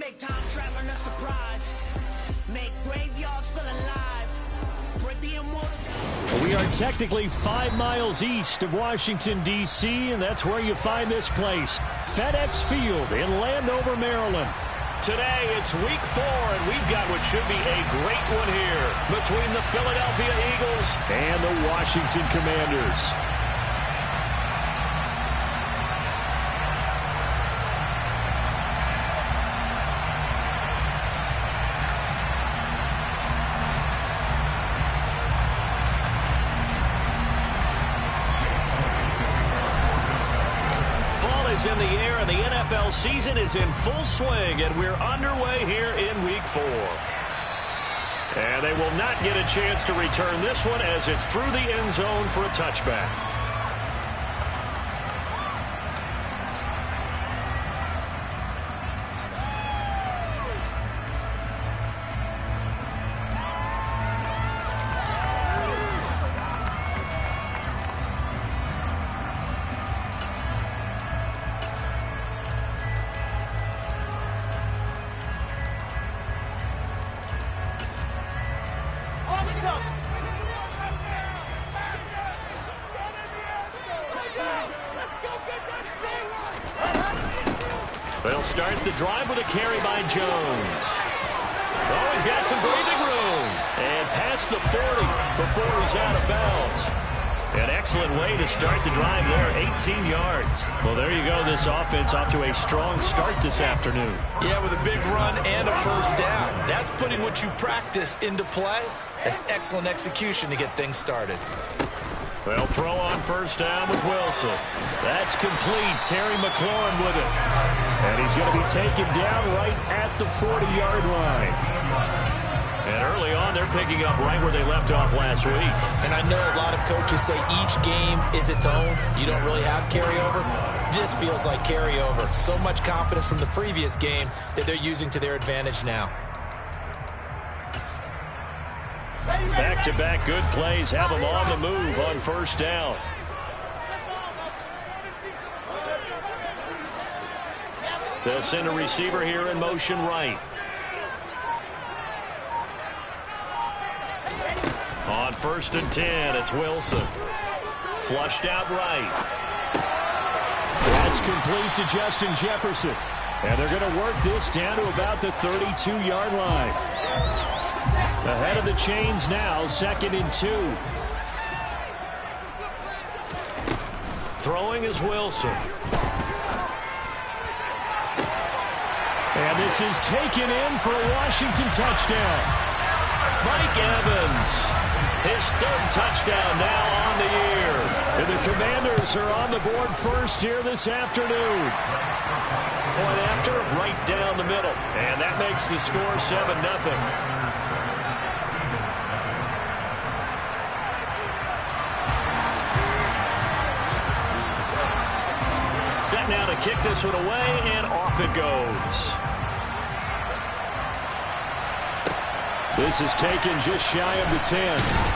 Take time traveling a surprise. Make graveyards feel alive. Break the immortal. We are technically 5 miles east of Washington, D.C., and that's where you find this place, FedEx Field in Landover, Maryland. Today, it's week 4, and we've got what should be a great one here between the Philadelphia Eagles and the Washington Commanders. In the air, and the NFL season is in full swing, and we're underway here in week 4. And they will not get a chance to return this one as it's through the end zone for a touchback. They'll start the drive with a carry by Jones. Oh, he's got some breathing room. And past the 40 before he's out of bounds. An excellent way to start the drive there, 18 yards. Well, there you go. This offense off to a strong start this afternoon. Yeah, with a big run and a first down. That's putting what you practice into play. That's excellent execution to get things started. They'll throw on first down with Wilson. That's complete. Terry McLaurin with it. And he's going to be taken down right at the 40-yard line. And early on, they're picking up right where they left off last week. And I know a lot of coaches say each game is its own. You don't really have carryover. This feels like carryover. So much confidence from the previous game that they're using to their advantage now. Back-to-back good plays have them on the move on first down. They'll send a receiver here in motion right. On 1st and 10, it's Wilson. Flushed out right. That's complete to Justin Jefferson. And they're going to work this down to about the 32-yard line. Ahead of the chains now, 2nd and 2. Throwing is Wilson. And this is taken in for a Washington touchdown. Mike Evans, his 3rd touchdown now on the year. And the Commanders are on the board first here this afternoon. Point after, right down the middle. And that makes the score 7-0. Set now to kick this one away, and off it goes. This is taken just shy of the 10.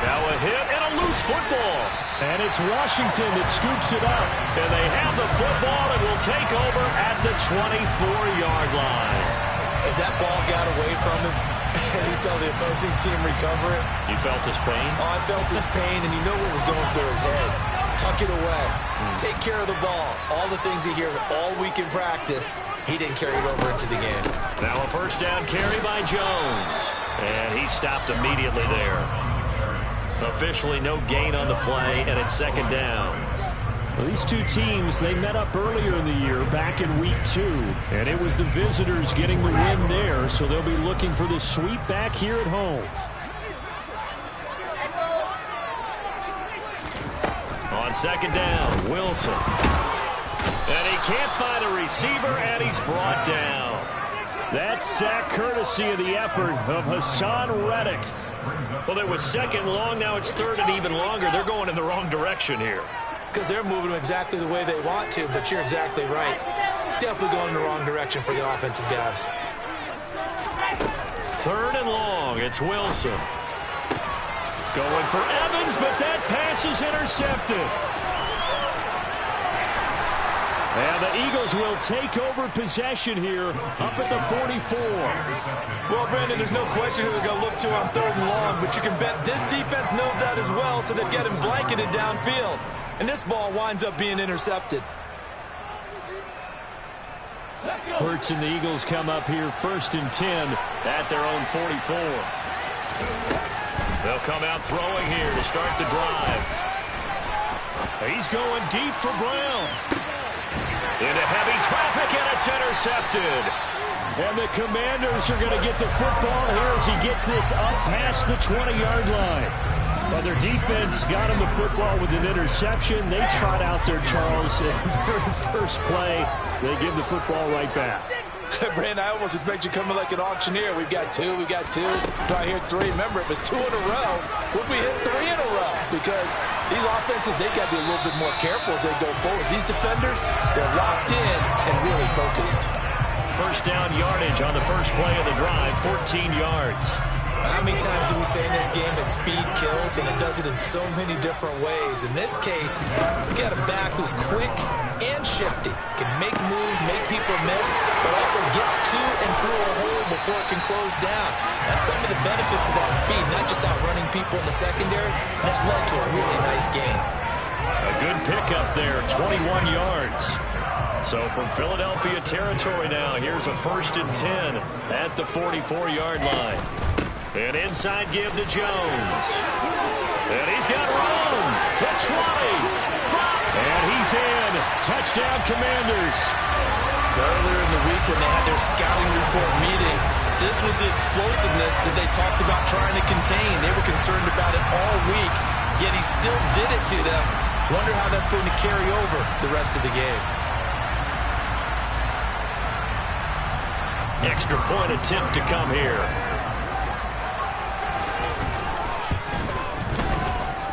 Now a hit and a loose football. And it's Washington that scoops it up. And they have the football and will take over at the 24-yard line. As that ball got away from him, and he saw the opposing team recover it. You felt his pain? Oh, I felt his pain, and you know what was going through his head. Tuck it away. Take care of the ball. All the things he hears all week in practice, he didn't carry it over into the game. Now a first down carry by Jones. And he stopped immediately there. Officially no gain on the play, and it's 2nd down. Well, these two teams, they met up earlier in the year, back in week 2. And it was the visitors getting the win there, so they'll be looking for the sweep back here at home. On 2nd down, Wilson. And he can't find a receiver, and he's brought down. That sack courtesy of the effort of Hassan Reddick. Well, it was 2nd long. Now it's 3rd and even longer. They're going in the wrong direction here. Because they're moving exactly the way they want to, but you're exactly right. Definitely going in the wrong direction for the offensive guys. 3rd and long. It's Wilson. Going for Evans, but that pass is intercepted. And the Eagles will take over possession here up at the 44. Well, Brandon, there's no question who they're going to look to on 3rd and long, but you can bet this defense knows that as well, so they've got him blanketed downfield. And this ball winds up being intercepted. Hurts and the Eagles come up here 1st and 10 at their own 44. They'll come out throwing here to start the drive. He's going deep for Brown. Into heavy traffic, and it's intercepted. And the Commanders are going to get the football here as he gets this up past the 20-yard line. Well, their defense got him the football with an interception. They trot out there, Charles, at the very first play. They give the football right back. Brandon, I almost expect you coming like an auctioneer. We've got 2, we got 2. Do I hear 3? Remember, it was 2 in a row. What if we hit 3 in a row? Because these offenses, they got to be a little bit more careful as they go forward. These defenders, they're locked in and really focused. First down yardage on the first play of the drive, 14 yards. How many times do we say in this game that speed kills, and it does it in so many different ways? In this case, we got a back who's quick and shifty, can make moves, make people miss, but also gets to and through a hole before it can close down. That's some of the benefits of that speed, not just outrunning people in the secondary. That led to a really nice game. A good pickup there, 21 yards. So from Philadelphia territory now, here's a 1st and 10 at the 44-yard line. An inside give to Jones. And he's got room. The 20. And he's in. Touchdown, Commanders. Earlier in the week when they had their scouting report meeting, this was the explosiveness that they talked about trying to contain. They were concerned about it all week, yet he still did it to them. Wonder how that's going to carry over the rest of the game. Extra point attempt to come here.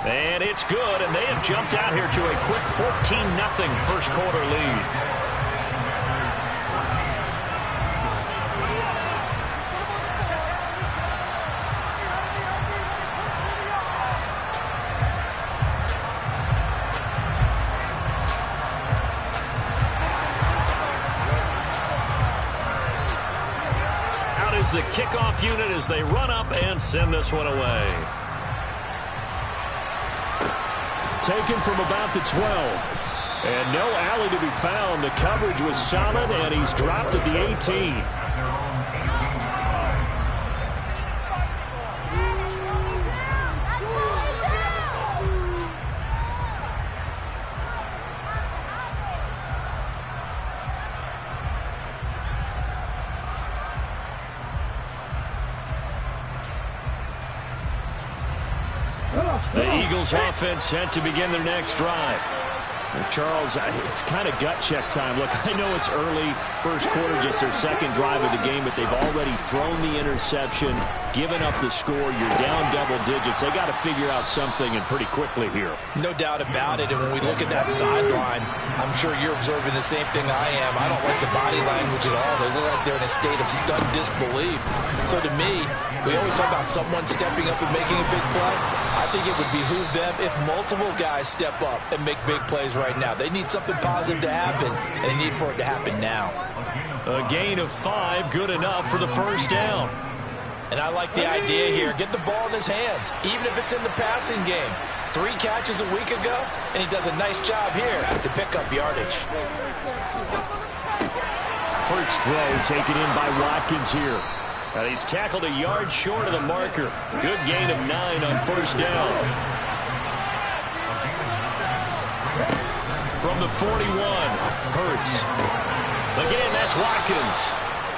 And it's good, and they have jumped out here to a quick 14-0 first quarter lead. Out is the kickoff unit as they run up and send this one away. Taken from about the 12. And no alley to be found. The coverage was solid, and he's dropped at the 18. The Eagles offense set to begin their next drive. Charles, it's kind of gut check time. Look, I know it's early, first quarter, just their second drive of the game, but they've already thrown the interception, given up the score. You're down double digits. They got to figure out something, and pretty quickly here. No doubt about it, and when we look at that sideline, I'm sure you're observing the same thing I am. I don't like the body language at all. They look like they're in a state of stunned disbelief. So to me, we always talk about someone stepping up and making a big play. I think it would behoove them if multiple guys step up and make big plays right now. They need something positive to happen, and they need for it to happen now. A gain of 5, good enough for the first down. And I like the idea here. Get the ball in his hands, even if it's in the passing game. 3 catches a week ago, and he does a nice job here to pick up yardage. Hurts throw taken in by Watkins here. And he's tackled a yard short of the marker. Good gain of 9 on first down. From the 41, Hurts. Again, that's Watkins.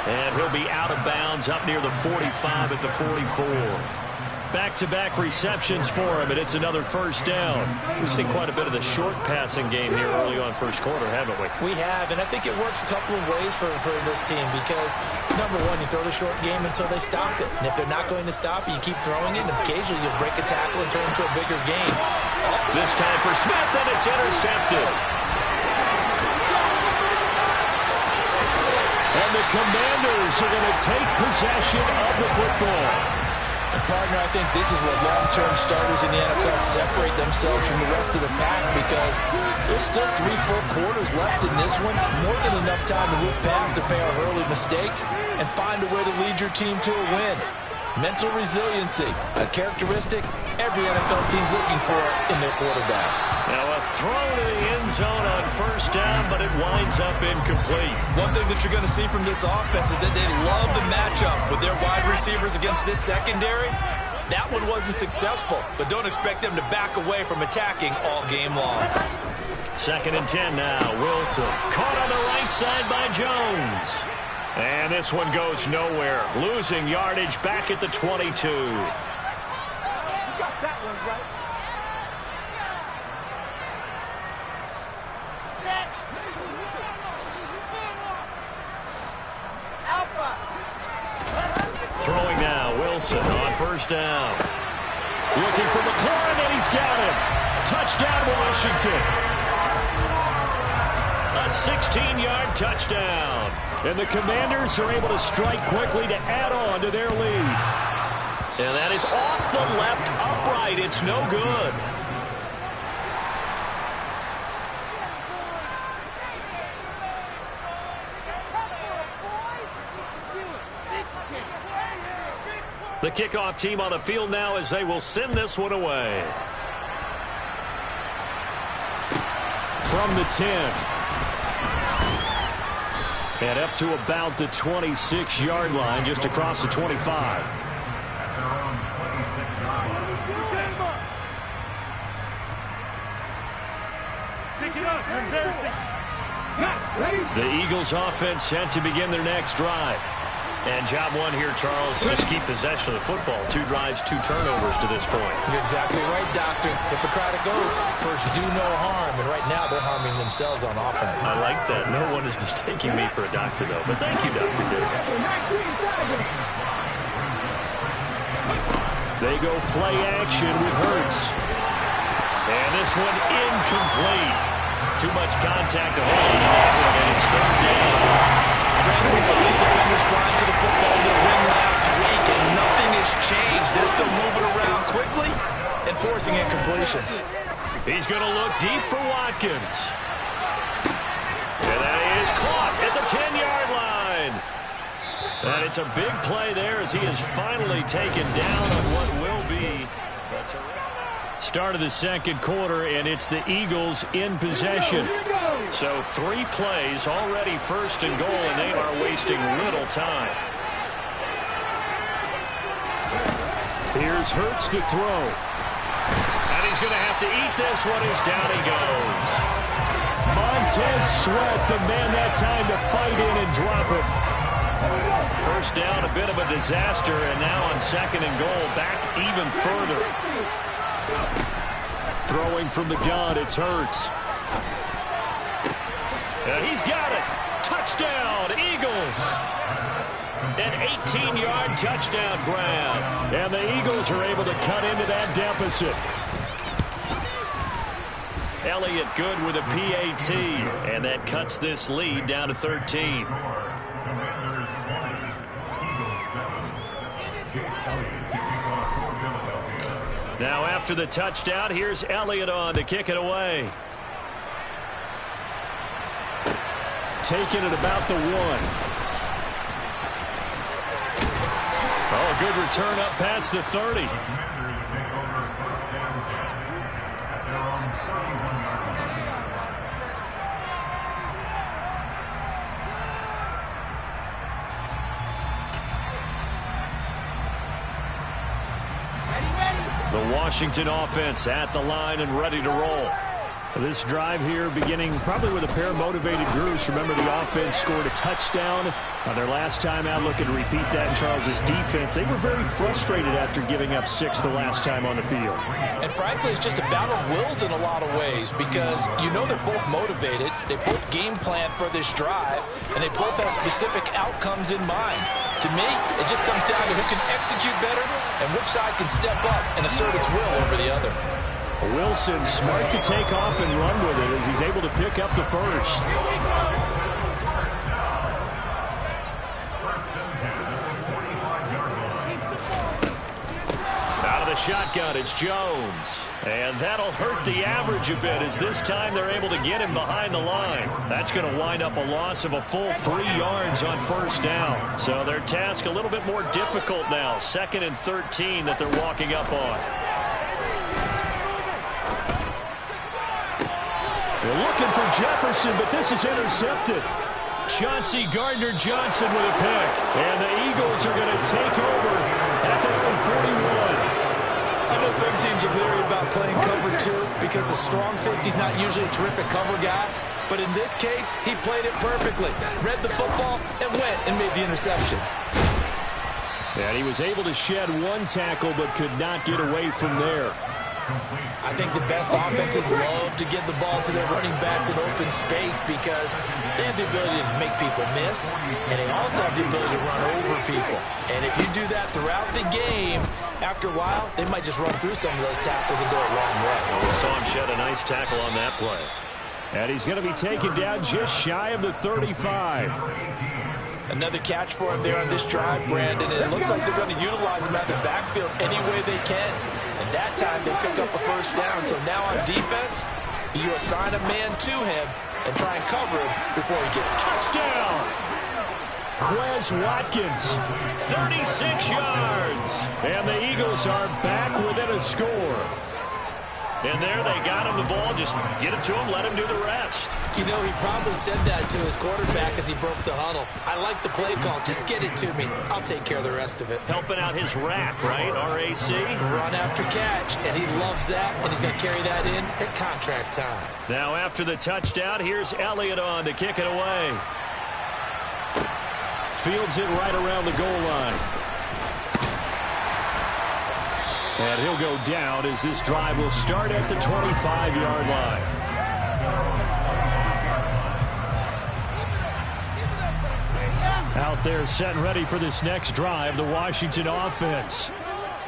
And he'll be out of bounds up near the 45 at the 44. Back-to-back receptions for him, and it's another first down. We've seen quite a bit of the short passing game here early on first quarter, haven't we? We have, and I think it works a couple of ways for this team because, number one, you throw the short game until they stop it. And if they're not going to stop it, you keep throwing it, and occasionally you'll break a tackle and turn it into a bigger game. This time for Smith, and it's intercepted. And the Commanders are going to take possession of the football. And partner, I think this is where long-term starters in the NFL separate themselves from the rest of the pack, because there's still 3 full quarters left in this one. More than enough time to move past a pair of early mistakes and find a way to lead your team to a win. Mental resiliency, a characteristic every NFL team's looking for in their quarterback. Now a throw to the end zone on first down, but it winds up incomplete. One thing that you're going to see from this offense is that they love the matchup with their wide receivers against this secondary. That one wasn't successful, but don't expect them to back away from attacking all game long. 2nd and 10 now. Wilson caught on the right side by Jones. And this one goes nowhere. Losing yardage back at the 22. Throwing now, Wilson on first down. Looking for McLaurin, and he's got him. Touchdown, Washington. A 16-yard touchdown. And the Commanders are able to strike quickly to add on to their lead. And that is off the left upright. It's no good. The kickoff team on the field now as they will send this one away. From the 10. And up to about the 26-yard line, just across the 25. The Eagles offense set to begin their next drive. And job one here, Charles, just keep possession of the football. 2 drives, 2 turnovers to this point. You're exactly right, Doctor. Hippocratic oath. First, do no harm. And right now, they're harming themselves on offense. I like that. No one is mistaking me for a doctor, though. But thank you, Dr. Davis. They go play action with Hurts. And this one incomplete. Too much contact to hold on to that one, and it's 3rd down. Granted, we saw these defenders flying to the football in their win last week, and nothing has changed. They're still moving around quickly and forcing incompletions. He's going to look deep for Watkins. And that is caught at the 10-yard line. And it's a big play there as he is finally taken down on what will be a start of the 2nd quarter, and it's the Eagles in possession. So 3 plays already 1st and goal, and they are wasting little time. Here's Hurts to throw. And he's going to have to eat this one as down he goes. Montez Sweat, the man that time to fight in and drop it. First down, a bit of a disaster, and now on 2nd and goal, back even further. Throwing from the gun, it's Hurts. And he's got it. Touchdown, Eagles. An 18-yard touchdown grab. And the Eagles are able to cut into that deficit. Elliott good with a PAT. And that cuts this lead down to 13. Now after the touchdown, here's Elliott on to kick it away. Taken at about the 1. Oh, a good return up past the 30. The Washington offense at the line and ready to roll. This drive here beginning probably with a pair of motivated groups. Remember, the offense scored a touchdown on their last time out. Looking to repeat that in Charles's defense. They were very frustrated after giving up 6 the last time on the field. And frankly, it's just a battle of wills in a lot of ways, because you know they're both motivated. They both game plan for this drive, and they both have specific outcomes in mind. To me, it just comes down to who can execute better and which side can step up and assert its will over the other. Wilson smart to take off and run with it as he's able to pick up the first. shotgun. It's Jones. And that'll hurt the average a bit as this time they're able to get him behind the line. That's going to wind up a loss of a full 3 yards on first down. So their task a little bit more difficult now. 2nd and 13 that they're walking up on. They're looking for Jefferson, but this is intercepted. Chauncey Gardner-Johnson with a pick. And the Eagles are going to take over at their own 41. I know some teams are leery about playing cover 2 because the strong safety's not usually a terrific cover guy. But in this case, he played it perfectly. Read the football and went and made the interception. And he was able to shed 1 tackle but could not get away from there. I think the best offenses love to give the ball to their running backs in open space because they have the ability to make people miss, and they also have the ability to run over people. And if you do that throughout the game, after a while, they might just run through some of those tackles and go a long way. Well, we saw him shed a nice tackle on that play. And he's going to be taken down just shy of the 35. Another catch for him there on this drive, Brandon, and it looks like they're going to utilize him out of the backfield any way they can. And that time they pick up a first down. So now on defense, you assign a man to him and try and cover him before he gets touchdown. Quez Watkins, 36 yards. And the Eagles are back within a score. And there they got him the ball. Just get it to him, let him do the rest. You know, he probably said that to his quarterback as he broke the huddle. I like the play call. Just get it to me. I'll take care of the rest of it. Helping out his rack, right? RAC. Run after catch, and he loves that, and he's going to carry that in at contract time. Now after the touchdown, here's Elliott on to kick it away. Fields it right around the goal line. And he'll go down as this drive will start at the 25-yard line. Out there set and ready for this next drive, the Washington offense.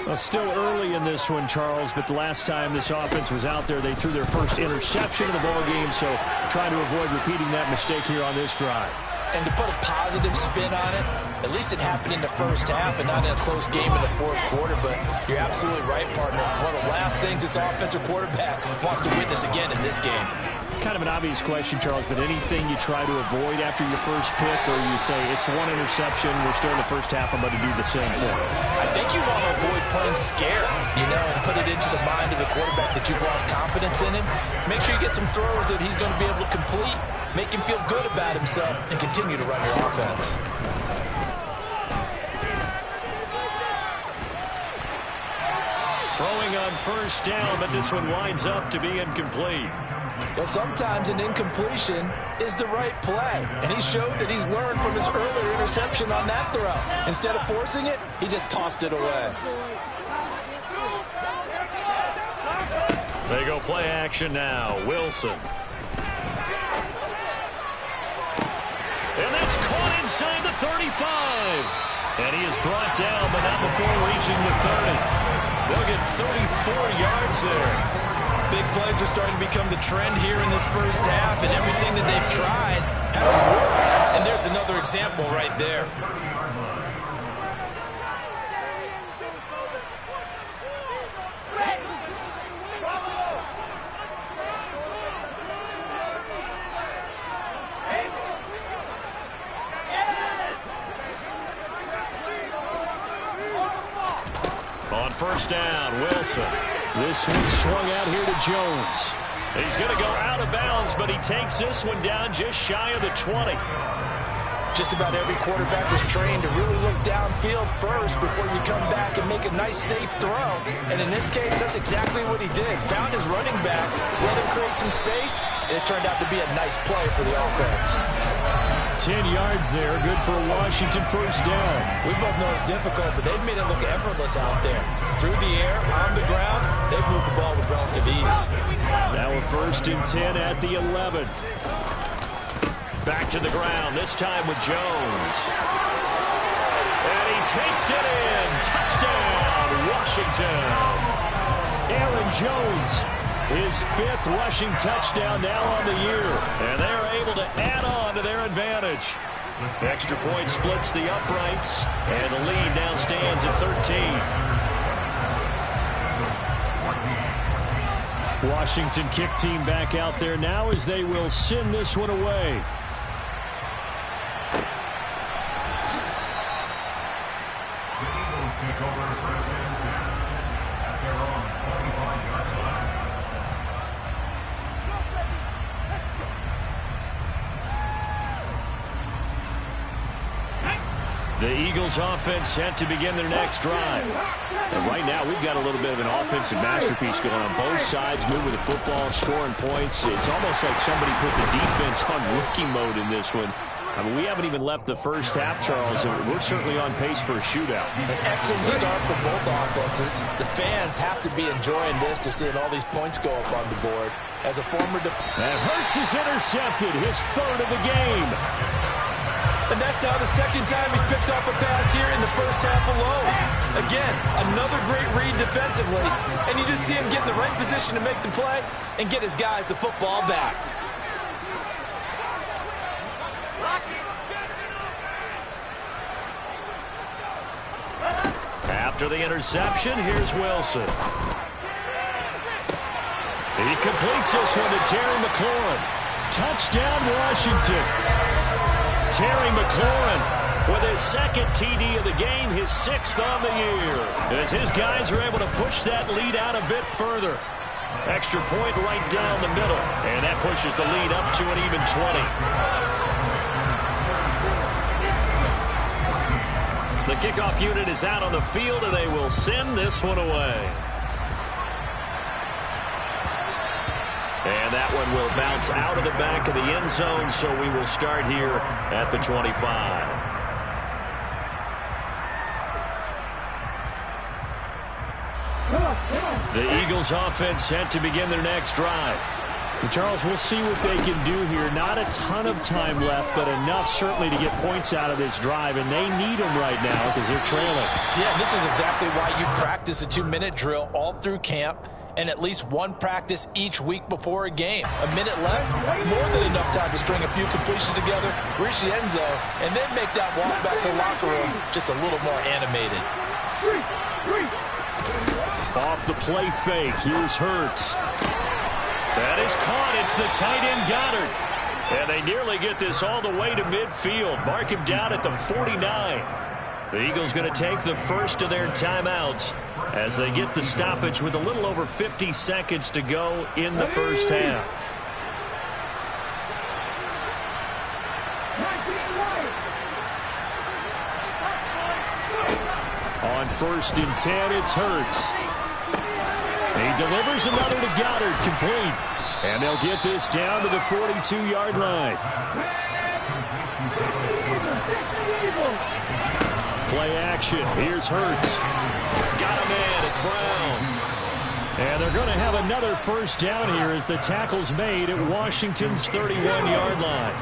Well, still early in this one, Charles, but the last time this offense was out there, they threw their first interception of the ball game, so trying to avoid repeating that mistake here on this drive. And to put a positive spin on it, at least it happened in the first half and not in a close game in the fourth quarter. But you're absolutely right, partner. One of the last things this offensive quarterback wants to witness again in this game. Kind of an obvious question, Charles, but anything you try to avoid after your first pick, or you say it's 1 interception, we're still in the first half, I'm going to do the same thing? I think you want to avoid playing scared, you know, and put it into the mind of the quarterback that you've lost confidence in him. Make sure you get some throws that he's going to be able to complete, make him feel good about himself, and continue to run your offense. Throwing on first down, but this one winds up to be incomplete. Well, sometimes an incompletion is the right play, and he showed that he's learned from his earlier interception on that throw. Instead of forcing it, he just tossed it away. They go play action now. Wilson. And that's caught inside the 35. And he is brought down, but not before reaching the 30. They'll get 34 yards there. Big plays are starting to become the trend here in this first half, and everything that they've tried has worked. And there's another example right there. On first down, Wilson. This one swung out here to Jones. He's going to go out of bounds, but he takes this one down just shy of the 20. Just about every quarterback is trained to really look downfield first before you come back and make a nice, safe throw. And in this case, that's exactly what he did. Found his running back, let him create some space, and it turned out to be a nice play for the offense. 10 yards there, good for a Washington first down. We both know it's difficult, but they've made it look effortless out there. Through the air, on the ground, they've moved the ball with relative ease. Now a 1st and 10 at the 11. Back to the ground, this time with Jones. And he takes it in. Touchdown, Washington. Aaron Jones, his 5th rushing touchdown now on the year. And they're able to add on to their advantage. The extra point splits the uprights, and the lead now stands at 13. Washington kick team back out there now as they will send this one away. The Eagles offense set to begin their next drive. And right now we've got a little bit of an offensive masterpiece going on both sides, moving the football, scoring points. It's almost like somebody put the defense on rookie mode in this one. I mean, we haven't even left the first half, Charles, and we're certainly on pace for a shootout. An excellent start for both offenses. The fans have to be enjoying this to seeing all these points go up on the board. As a former and Hurts is intercepted, his third of the game. And that's now the second time he's picked off a pass here in the first half alone. Again, another great read defensively, and you just see him get in the right position to make the play and get his guys the football back. After the interception, here's Wilson. He completes this one to Terry McLaurin. Touchdown, Washington. Terry McLaurin with his second TD of the game, his sixth on the year. As his guys are able to push that lead out a bit further. Extra point right down the middle. And that pushes the lead up to an even 20. The kickoff unit is out on the field, and they will send this one away. And that one will bounce out of the back of the end zone, so we will start here at the 25. The Eagles offense set to begin their next drive. Charles, we'll see what they can do here. Not a ton of time left, but enough certainly to get points out of this drive, and they need them right now because they're trailing. Yeah, this is exactly why you practice a 2-minute drill all through camp and at least one practice each week before a game. A minute left, more than enough time to string a few completions together, reach the end zone, and then make that walk back to the locker room just a little more animated. Off the play fake, here's Hurts. That is caught. It's the tight end Goddard. And they nearly get this all the way to midfield. Mark him down at the 49. The Eagles going to take the first of their timeouts as they get the stoppage with a little over 50 seconds to go in the first half. On 1st and 10, it's Hurts. He delivers another to Goddard, complete. And they'll get this down to the 42-yard line. Play action. Here's Hurts. Got him in. It's Brown. And they're going to have another first down here as the tackle's made at Washington's 31-yard line.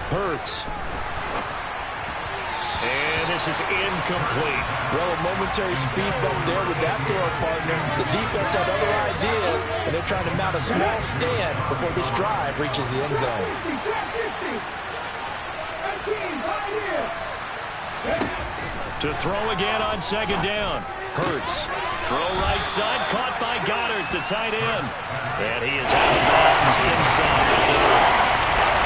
Hurts. And this is incomplete. Well, a momentary speed bump there with that throw partner. The defense had other ideas, and they're trying to mount a small stand before this drive reaches the end zone. To throw again on second down. Hurts. Throw right side, caught by Goddard, the tight end. And he is out of bounds inside the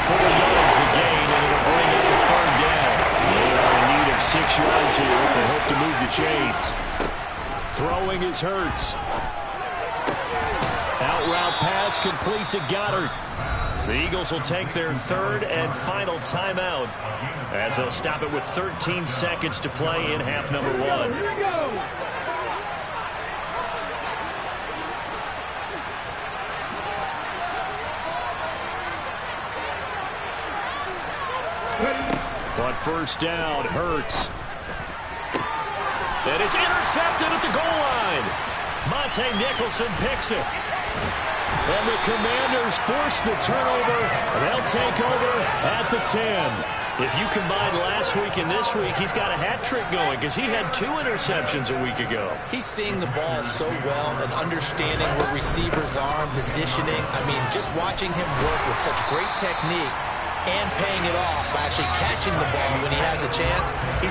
4 yards the gain, and it'll bring up a third down. They are in need of 6 yards here if they hope to move the chains. Throwing is Hurts. Out route pass complete to Goddard. The Eagles will take their third and final timeout as they'll stop it with 13 seconds to play in half number 1. Here we go. On first down, Hurts. And it's intercepted at the goal line. Monte Nicholson picks it. And the Commanders force the turnover. They'll take over at the 10. If you combine last week and this week, he's got a hat trick going because he had 2 interceptions a week ago. He's seeing the ball so well and understanding where receivers are and positioning. I mean, just watching him work with such great technique, and paying it off by actually catching the ball when he has a chance.